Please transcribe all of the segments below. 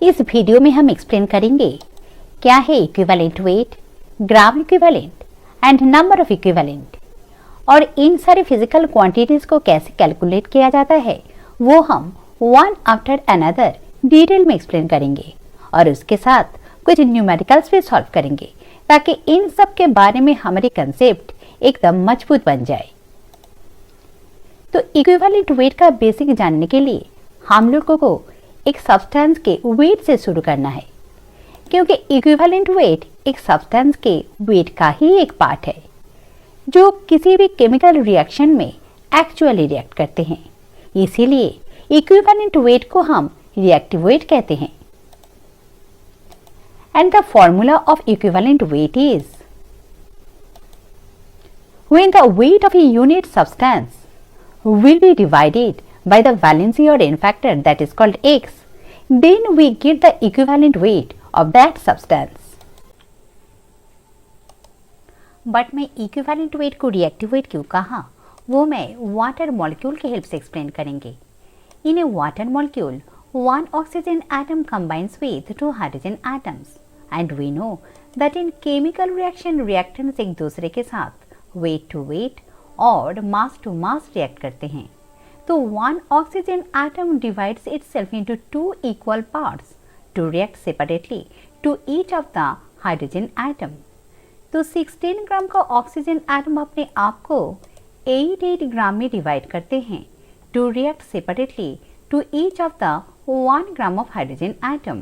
इस वीडियो में हम एक्सप्लेन करेंगे क्या है equivalent weight, gram equivalent and number of equivalent, और इन सारे फिजिकल क्वांटिटीज को कैसे कैलकुलेट किया जाता है वो हम वन आफ्टर अनदर डिटेल में एक्सप्लेन करेंगे और उसके साथ कुछ न्यूमेरिकल्स भी सॉल्व करेंगे ताकि इन सब के बारे में हमारी कंसेप्ट एकदम मजबूत बन जाए। तो इक्विवेलेंट वेट का बेसिक जानने के लिए हम लोगों को एक सब्सटेंस के वेट से शुरू करना है, क्योंकि इक्विवेलेंट वेट एक सब्सटेंस के वेट का ही एक पार्ट है जो किसी भी केमिकल रिएक्शन में एक्चुअली रिएक्ट करते हैं। इसीलिए इक्विवेलेंट वेट को हम रिएक्टिव वेट कहते हैं। And the formula of equivalent weight is when the weight of a unit substance will be divided by the valency or n factor that is called x, then we get the equivalent weight of that substance. But मैं equivalent weight को reactive weight क्यों कहा वो मैं water molecule की help से explain करेंगे। In a water molecule one oxygen atom combines with two hydrogen atoms and we know that in chemical reaction reactants एक दूसरे के साथ weight to weight और mass to mass react करते हैं। तो one oxygen atom divides itself into two equal parts to react separately to each of the hydrogen atom. तो 16 ग्राम का ऑक्सीजन एटम अपने आप को 8 ग्राम में डिवाइड करते हैं to react separately to each of the 1 gram of hydrogen atom.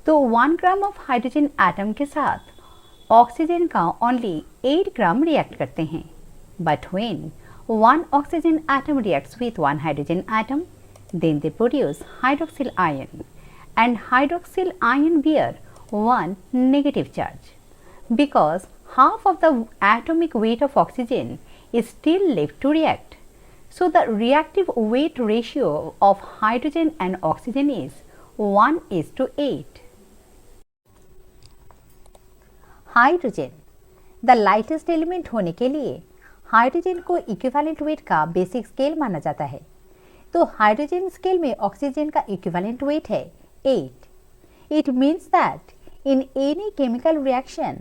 तो 1 gram of hydrogen atom के साथ ऑक्सीजन का ओनली 8 ग्राम रिएक्ट करते हैं। But when 1 oxygen atom reacts with 1 hydrogen atom then they produce hydroxyl ion and hydroxyl ion bear 1 negative charge because half of the atomic weight of oxygen is still left to react. So the reactive weight ratio of hydrogen and oxygen is 1:8. Hydrogen the lightest element होने के लिए hydrogen को equivalent weight का basic scale माना जाता है। तो hydrogen scale में ऑक्सीजन का इक्विवेलेंट वेट है 8. It means that in any chemical reaction,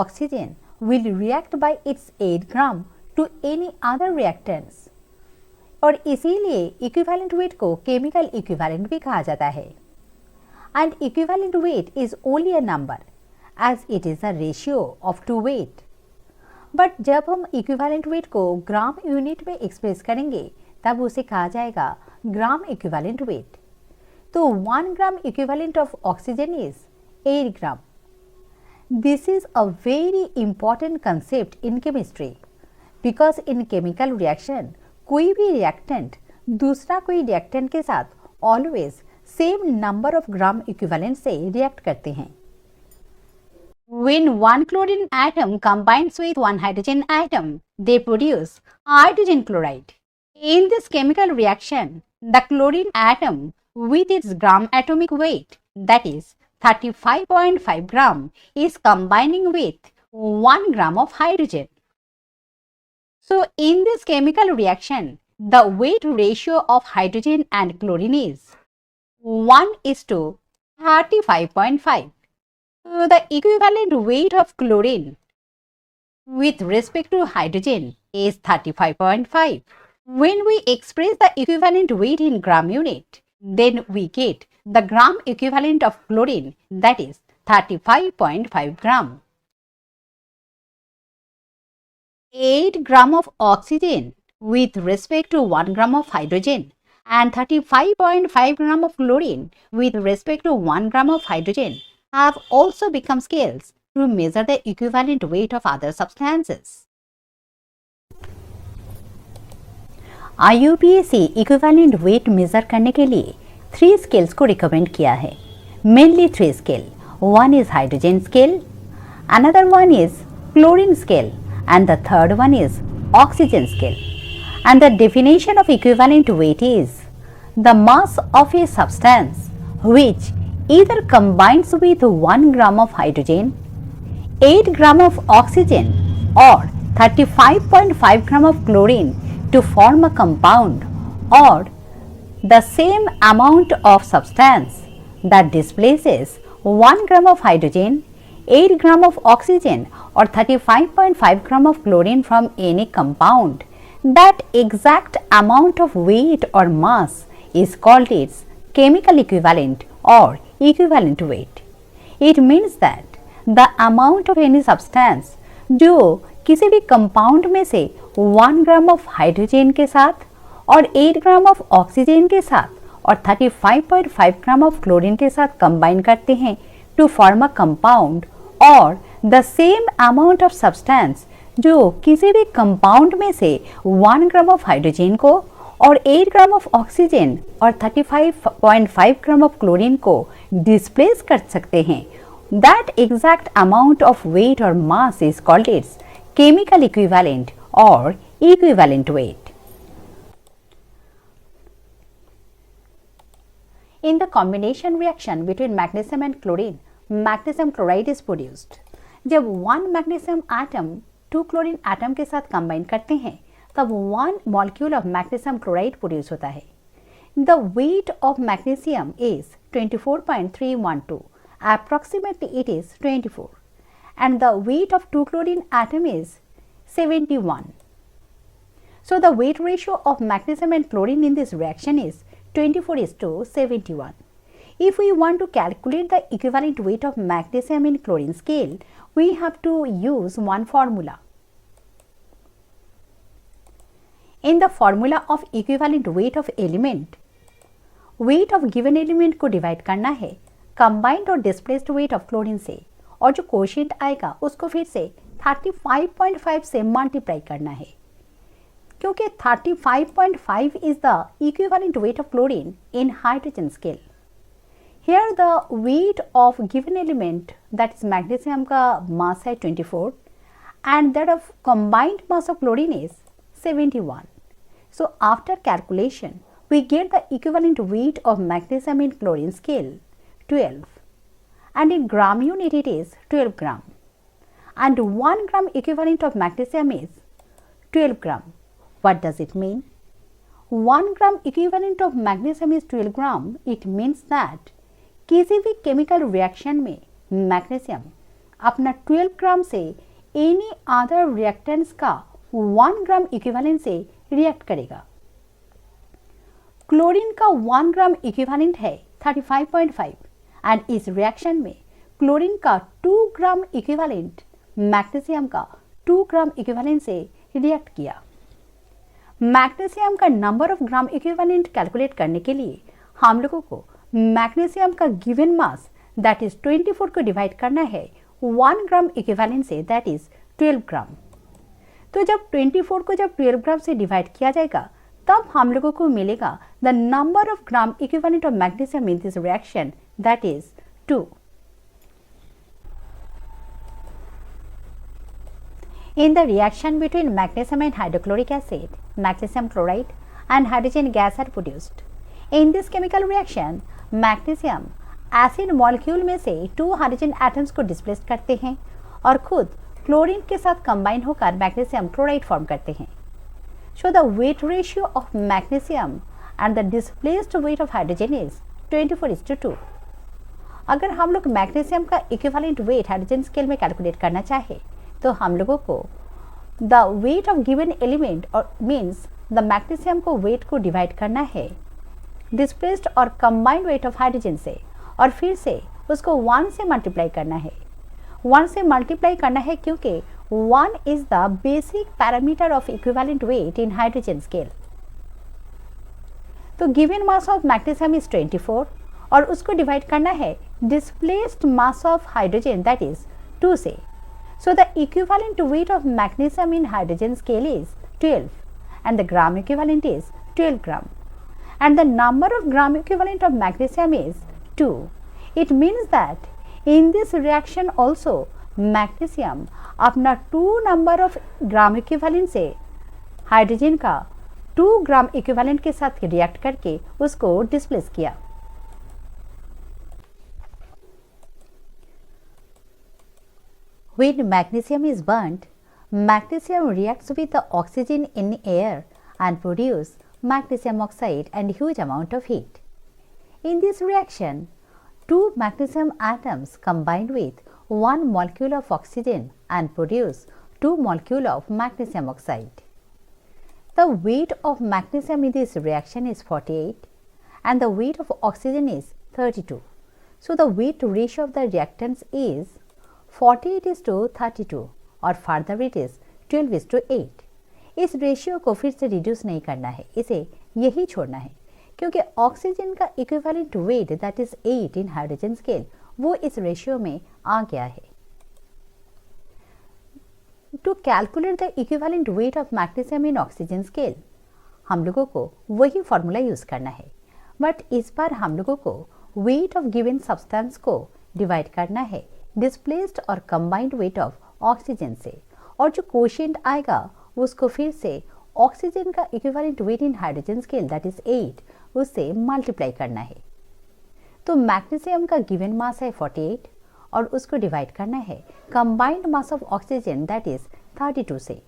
oxygen will react by its 8 gram to any other reactants. और इसीलिए इक्विवेलेंट वेट को केमिकल इक्विवेलेंट भी कहा जाता है। And equivalent weight is only a number as it is a ratio of two weight. But जब हम equivalent weight को ग्राम यूनिट में एक्सप्रेस करेंगे तब उसे कहा जाएगा ग्राम इक्विवेलेंट वेट। तो 1 ग्राम equivalent of oxygen is 8 gram. This is a very important concept in chemistry because in chemical reaction कोई भी रिएक्टेंट दूसरा कोई रिएक्टेंट के साथ always same number of gram equivalent से रिएक्ट करते हैं। When one chlorine atom combines with one hydrogen atom, they produce hydrogen chloride. In this chemical reaction, the chlorine atom with its gram atomic weight, that is 35.5 gram, is combining with 1 gram of hydrogen. So in this chemical reaction, the weight ratio of hydrogen and chlorine is 1:35.5. So the equivalent weight of chlorine with respect to hydrogen is 35.5. When we express the equivalent weight in gram unit, then we get the gram equivalent of chlorine, that is 35.5 gram. 8 gram of oxygen with respect to 1 gram of hydrogen and 35.5 gram of chlorine with respect to 1 gram of hydrogen have also become scales to measure the equivalent weight of other substances. IUPAC equivalent weight measure करने के लिए 3 scales को recommend किया है। Mainly 3 scale. One is hydrogen scale, another one is chlorine scale, and the third one is oxygen scale. And the definition of equivalent weight is the mass of a substance which either combines with 1 gram of hydrogen, 8 gram of oxygen or 35.5 gram of chlorine to form a compound, or the same amount of substance that displaces 1 gram of hydrogen, 8 gram of oxygen or 35.5 gram of chlorine from any compound, that exact amount of weight or mass is called its chemical equivalent or equivalent weight. It means that the amount of any substance जो किसी भी compound में से 1 gram of hydrogen के साथ और 8 gram of oxygen के साथ और 35.5 ग्राम ऑफ क्लोरीन के साथ कंबाइन करते हैं टू फॉर्म अ कंपाउंड, और the same amount of substance जो किसी भी कंपाउंड में से 1 ग्राम ऑफ हाइड्रोजन को और 8 ग्राम ऑफ ऑक्सीजन और 35.5 ग्राम ऑफ क्लोरीन को डिस्प्लेस कर सकते हैं, that exact amount of weight or mass is called its chemical equivalent or equivalent weight. In the combination reaction between magnesium and chlorine, magnesium chloride is produced. जब 1 magnesium atom 2 chlorine atom के साथ combine करते हैं तब 1 molecule of magnesium chloride produce होता है. The weight of magnesium is 24.312. Approximately it is 24, and the weight of 2 chlorine atom is 71. So the weight ratio of magnesium and chlorine in this reaction is 24:71. If we want to calculate the equivalent weight of magnesium in chlorine scale, we have to use one formula. In the formula of equivalent weight of element, weight of given element को divide करना है combined और displaced wait of chlorine से, और जो quotient आएगा उसको फिर से 35.5 से मल्टीप्लाई करना है, क्योंकि 35.5 is the equivalent weight of chlorine in hydrogen scale. Here the weight of given element that is magnesium का मास है 24 and that of combined mass of chlorine is 71. So after calculation we get the equivalent weight of magnesium in chlorine scale 12, and in gram unit it is 12 gram, and 1 gram equivalent of magnesium is 12 gram. What does it mean? 1 gram equivalent of magnesium is 12 gram. It means that किसी भी chemical reaction में magnesium अपना 12 ग्राम से any other reactants का 1 ग्राम equivalent से react करेगा. Chlorine का 1 ग्राम equivalent है 35.5 एंड इस रिएक्शन में क्लोरीन का 2 ग्राम इक्विवेलेंट मैग्नीशियम का 2 ग्राम इक्विवेलेंट से रिएक्ट किया. मैग्नीशियम का number of gram equivalent calculate करने के लिए हम लोगों को मैग्नीशियम का गिवन मास दैट इज 24 को डिवाइड करना है 1 ग्राम इक्विवेलेंट से, दैट इज 12 ग्राम. तो जब 24 को जब 12 ग्राम से डिवाइड किया जाएगा तब हम लोगों को मिलेगा the number of gram equivalent of magnesium in this reaction, that is 2. In the reaction between magnesium and hydrochloric acid, magnesium chloride and hydrogen gas are produced. In this chemical reaction, magnesium acid molecule में से 2 hydrogen atoms को displace करते हैं और खुद chlorine के साथ combine होकर magnesium chloride फॉर्म करते हैं. So the weight ratio of magnesium and the displaced weight of hydrogen is 24:2. अगर हम लोग मैग्नीशियम का इक्विवेलेंट वेट हाइड्रोजन स्केल में कैलकुलेट करना चाहे तो हम लोगों को the weight of given element और मीन्स द मैग्नीशियम को वेट को डिवाइड करना है डिस्प्लेस्ड और कंबाइंड वेट ऑफ हाइड्रोजन से, और फिर से उसको 1 से मल्टीप्लाई करना है. 1 से मल्टीप्लाई करना है क्योंकि 1 is the basic parameter of equivalent weight in hydrogen scale. तो given mass of magnesium is 24 और उसको डिवाइड करना है displaced mass of hydrogen that is 2 से. So the equivalent weight of magnesium in hydrogen scale is 12 and the gram equivalent is 12 gram, and the number of gram equivalent of magnesium is 2. It means that in this reaction also magnesium अपना 2 number of gram equivalent से hydrogen का 2 gram equivalent के साथ react करके उसको displace किया. When magnesium is burnt, magnesium reacts with the oxygen in air and produce magnesium oxide and huge amount of heat. In this reaction, two magnesium atoms combine with one molecule of oxygen and produce two molecules of magnesium oxide. The weight of magnesium in this reaction is 48 and the weight of oxygen is 32. So the weight ratio of the reactants is 48:32 और further it is 12:8. इस ratio को फिर से reduce नहीं करना है, इसे यही छोड़ना है क्योंकि ऑक्सीजन का equivalent weight that is 8 in hydrogen scale वो इस रेशियो में आ गया है. To calculate the equivalent weight of magnesium in oxygen scale हम लोगों को वही फॉर्मूला यूज करना है, बट इस बार हम लोगों को वेट ऑफ गिवन सब्सटेंस को डिवाइड करना है डिस्प्लेस्ड और कंबाइंड वेट ऑफ ऑक्सीजन से, और जो कोशिएंट आएगा उसको फिर से ऑक्सीजन का equivalent weight in hydrogen scale that is 8 उससे मल्टीप्लाई करना है. तो मैग्नीशियम का गिवन मास है 48 और उसको डिवाइड करना है combined mass of oxygen that is 32 से.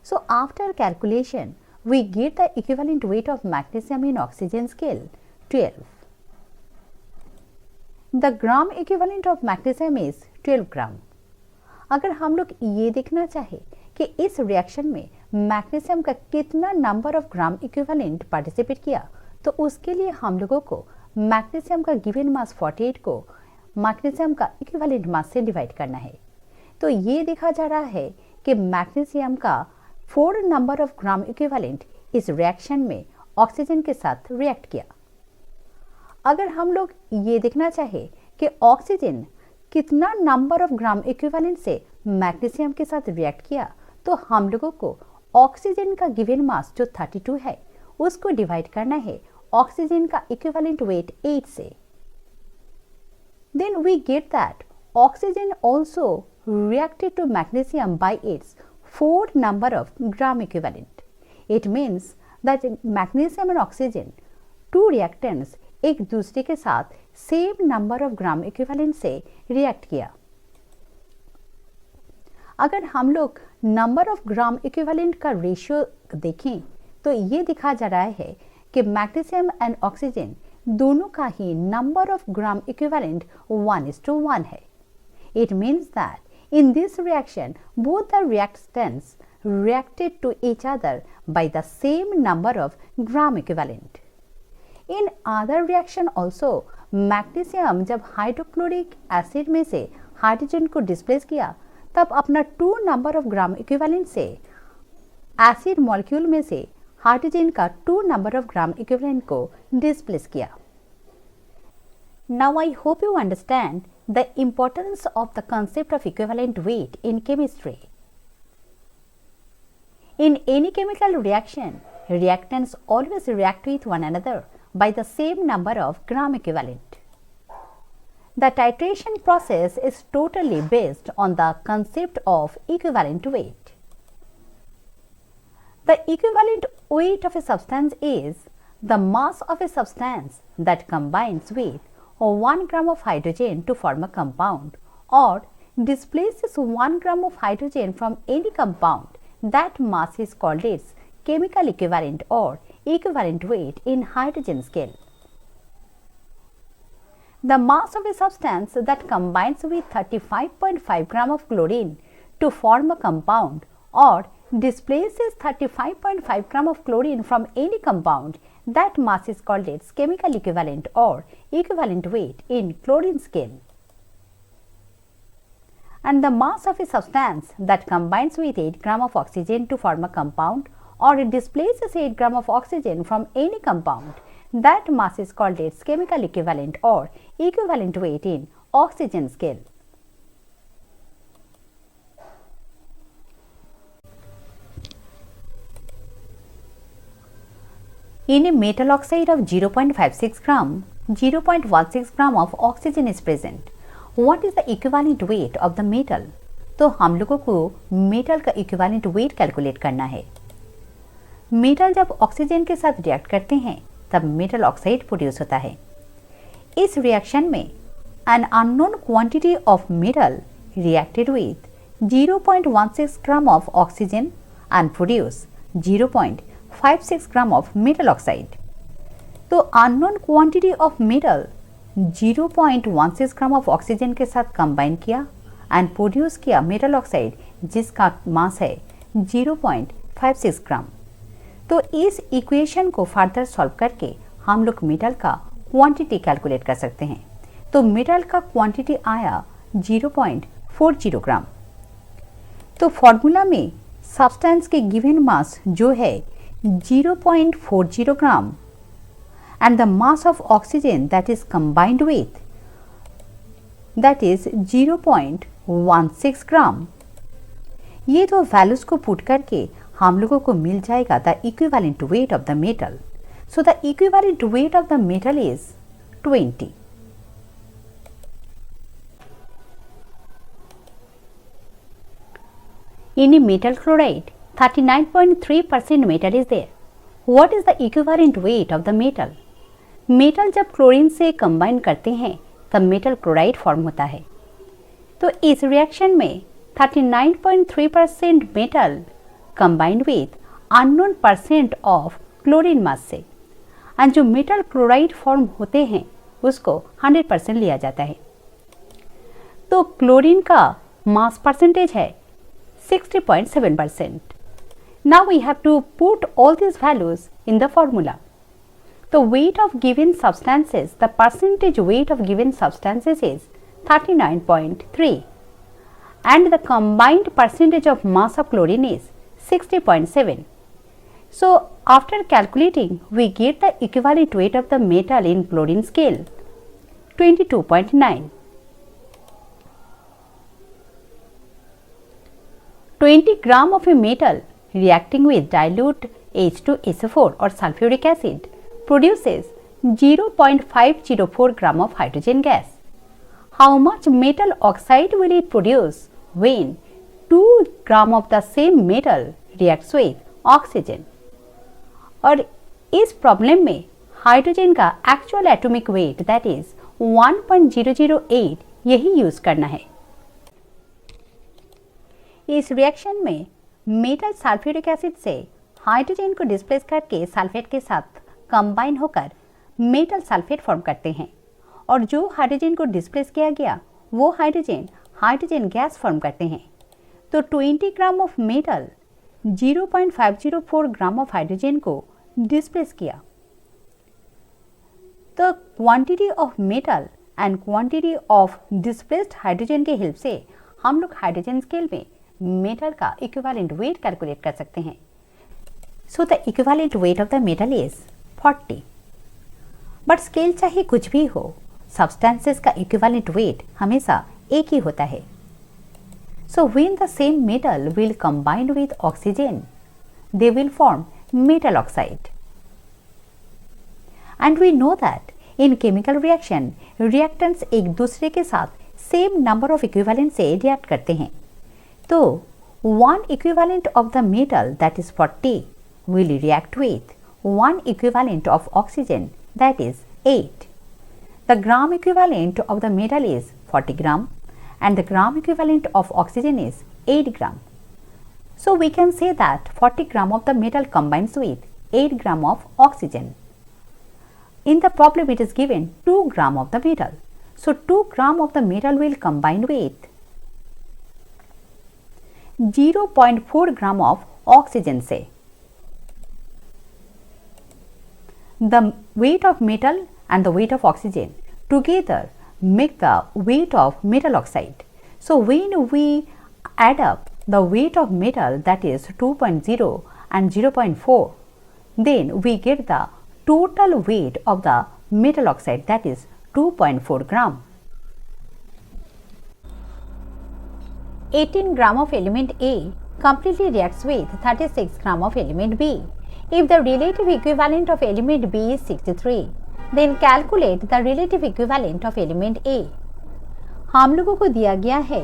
So after calculation we get the equivalent weight of magnesium in oxygen scale 12. The gram equivalent of magnesium is 12 gram. अगर हम लोग ये देखना चाहे कि इस रिएक्शन में मैग्नीशियम का कितना number of gram equivalent participate किया, तो उसके लिए हम लोगों को मैग्नीशियम का गिवन मास 48 को मैग्नीशियम का इक्विवेलेंट मास से डिवाइड करना है. तो ये देखा जा रहा है कि मैग्नीशियम का 4 नंबर ऑफ ग्राम इक्विवेलेंट इस रिएक्शन में ऑक्सीजन के साथ रिएक्ट किया. अगर हम लोग ये देखना चाहे कि ऑक्सीजन कितना नंबर ऑफ ग्राम इक्विवेलेंट से मैग्नीशियम के साथ रिएक्ट किया, तो हम लोगों को ऑक्सीजन का गिवन मास जो 32 है उसको डिवाइड करना है ऑक्सीजन का इक्विवेलेंट वेट 8 से. Then we get that oxygen also reacted to magnesium by its 4 number of gram equivalent. It means that magnesium and oxygen, two reactants, एक दूसरे के साथ same number of gram equivalent से react किया. अगर हम लोग नंबर ऑफ ग्राम इक्विवेलेंट का रेशियो देखें तो ये दिखा जा रहा है कि मैग्नीशियम एंड ऑक्सीजन दोनों का ही नंबर ऑफ ग्राम इक्विवेलेंट 1:1 है. It means that in this reaction both the reactants reacted to each other by the same number of gram equivalent. In other reaction also magnesium जब hydrochloric acid में से hydrogen को displace किया तब अपना 2 number of gram equivalent से acid molecule में से हाइड्रोजन का 2 नंबर ऑफ ग्राम इक्विवेलेंट को डिस्प्लेस किया. Now I hope you understand the importance of the concept of equivalent weight in chemistry. In any chemical reaction, reactants always react with one another by the same number of gram equivalent. The titration process is totally based on the concept of equivalent weight. The equivalent weight of a substance is the mass of a substance that combines with 1 gram of hydrogen to form a compound or displaces 1 gram of hydrogen from any compound. That mass is called its chemical equivalent or equivalent weight in hydrogen scale. The mass of a substance that combines with 35.5 gram of chlorine to form a compound or displaces 35.5 gram of chlorine from any compound, that mass is called its chemical equivalent or equivalent weight in chlorine scale. And the mass of a substance that combines with 8 gram of oxygen to form a compound or displaces 8 gram of oxygen from any compound, that mass is called its chemical equivalent or equivalent weight in oxygen scale. In a metal oxide of 0.56 gram, 0.16 gram of oxygen is present. What is the equivalent weight of the metal? तो हम लोगों को metal का equivalent weight calculate करना है. Metal जब oxygen के साथ रिएक्ट करते हैं तब मेटल ऑक्साइड प्रोड्यूस होता है. इस रिएक्शन में an unknown quantity of metal reacted with 0.16 gram of oxygen and produce 0.56 gram of metal oxide. तो unknown quantity of metal 0.16 gram of oxygen के साथ कंबाइन किया एंड प्रोड्यूस किया मेटल ऑक्साइड जिसका मास है 0.56 ग्राम। तो इस इक्वेशन को फर्दर सॉल्व करके हम लोग मेटल का क्वांटिटी कैलकुलेट कर सकते हैं। तो मेटल का क्वांटिटी आया 0.40 ग्राम। तो फॉर्मूला में सब्सटेंस के गिवन मास जो है 0.40 ग्राम and the mass of oxygen that is combined with that is 0.16 ग्राम। ये दो वैल्यूज को पुट करके हम लोगों को मिल जाएगा the equivalent weight of the metal. So the equivalent weight of the metal is 20। In a metal chloride, 39.3% metal is there. What is the equivalent weight of the metal? Metal जब chlorine से combine करते हैं तब metal chloride form होता है। तो इस reaction में 39.3% metal combined with unknown percent of chlorine mass से, एंड जो मेटल क्लोराइड फॉर्म होते हैं उसको 100% लिया जाता है। तो क्लोरीन का मास परसेंटेज है 60.7%. Now we have to put all these values in the formula. The weight of given substances, the percentage weight of given substances is 39.3 and the combined percentage of mass of chlorine is 60.7. So after calculating we get the equivalent weight of the metal in chlorine scale 22.9. 20 gram of a metal reacting with dilute H2SO4 or sulfuric acid produces 0.504 gram of hydrogen gas. How much metal oxide will it produce when 2 gram of the same metal reacts with oxygen? और इस problem में hydrogen का actual atomic weight that is 1.008 यही use करना है। इस reaction में metal sulphuric acid से हाइड्रोजन को डिस्प्लेस करके सल्फेट के साथ कंबाइन होकर मेटल सल्फेट फॉर्म करते हैं, और जो हाइड्रोजन को डिस्प्लेस किया गया वो हाइड्रोजन गैस फॉर्म करते हैं। तो 20 gram of metal 0.504 gram of hydrogen को डिस्प्लेस किया। तो quantity of metal and quantity of displaced hydrogen के हेल्प से हम लोग हाइड्रोजन स्केल में मेटल का इक्विवेलेंट वेट कैलकुलेट कर सकते हैं। सो the equivalent weight of the metal is 40। But scale चाहे कुछ भी हो, सब्सटेंसेस का इक्विवेलेंट वेट हमेशा एक ही होता है। So when the same metal will combine with oxygen they will form metal oxide. And we know that in chemical reaction reactants एक दूसरे के साथ सेम नंबर ऑफ इक्विवेलेंट से रिएक्ट करते हैं। तो one equivalent of the metal that is 40 will react with one equivalent of oxygen that is 8. The gram equivalent of the metal is 40 gram and the gram equivalent of oxygen is 8 gram. So we can say that 40 gram of the metal combines with 8 gram of oxygen. In the problem it is given 2 gram of the metal. So 2 gram of the metal will combine with 0.4 gram of oxygen से। The weight of metal and the weight of oxygen together make the weight of metal oxide. So when we add up the weight of metal that is 2.0 and 0.4, then we get the total weight of the metal oxide that is 2.4 gram. 18 gram of element A completely reacts with 36 gram of element B. If the relative equivalent of element B is 63, then calculate the relative equivalent of element A. हम लोगों को दिया गया है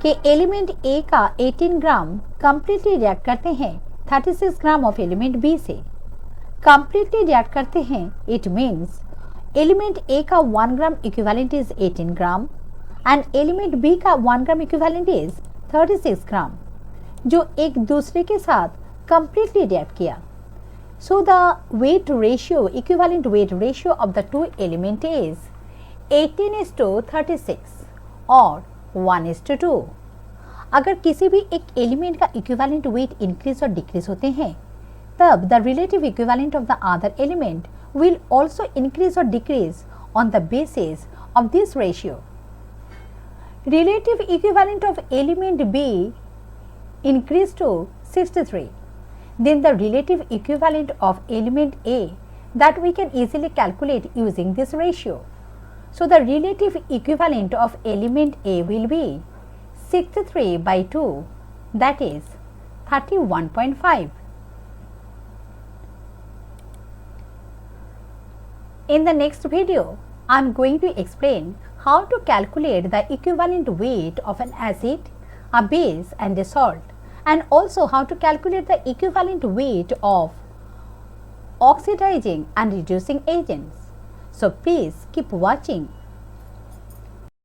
कि element A का 18 ग्राम completely react करते हैं 36 ग्राम of element B से। completely react करते हैं it means एलिमेंट A का 1 ग्राम equivalent is 18 gram and element B का 1 ग्राम equivalent is 36 ग्राम, जो एक दूसरे के साथ completely react किया। So the weight ratio, equivalent weight ratio of the two element is 18:36 और 1:2। अगर किसी भी एक एलिमेंट का इक्विवेलेंट वेट इंक्रीज और डिक्रीज होते हैं, तब the relative equivalent of the other element will also increase or decrease on the basis of this ratio. Relative equivalent of element B increased to 63. Then the relative equivalent of element A that we can easily calculate using this ratio. So the relative equivalent of element A will be 63 by 2, that is 31.5. In the next video, I am going to explain how to calculate the equivalent weight of an acid, a base and a salt, and also how to calculate the equivalent weight of oxidizing and reducing agents. So please keep watching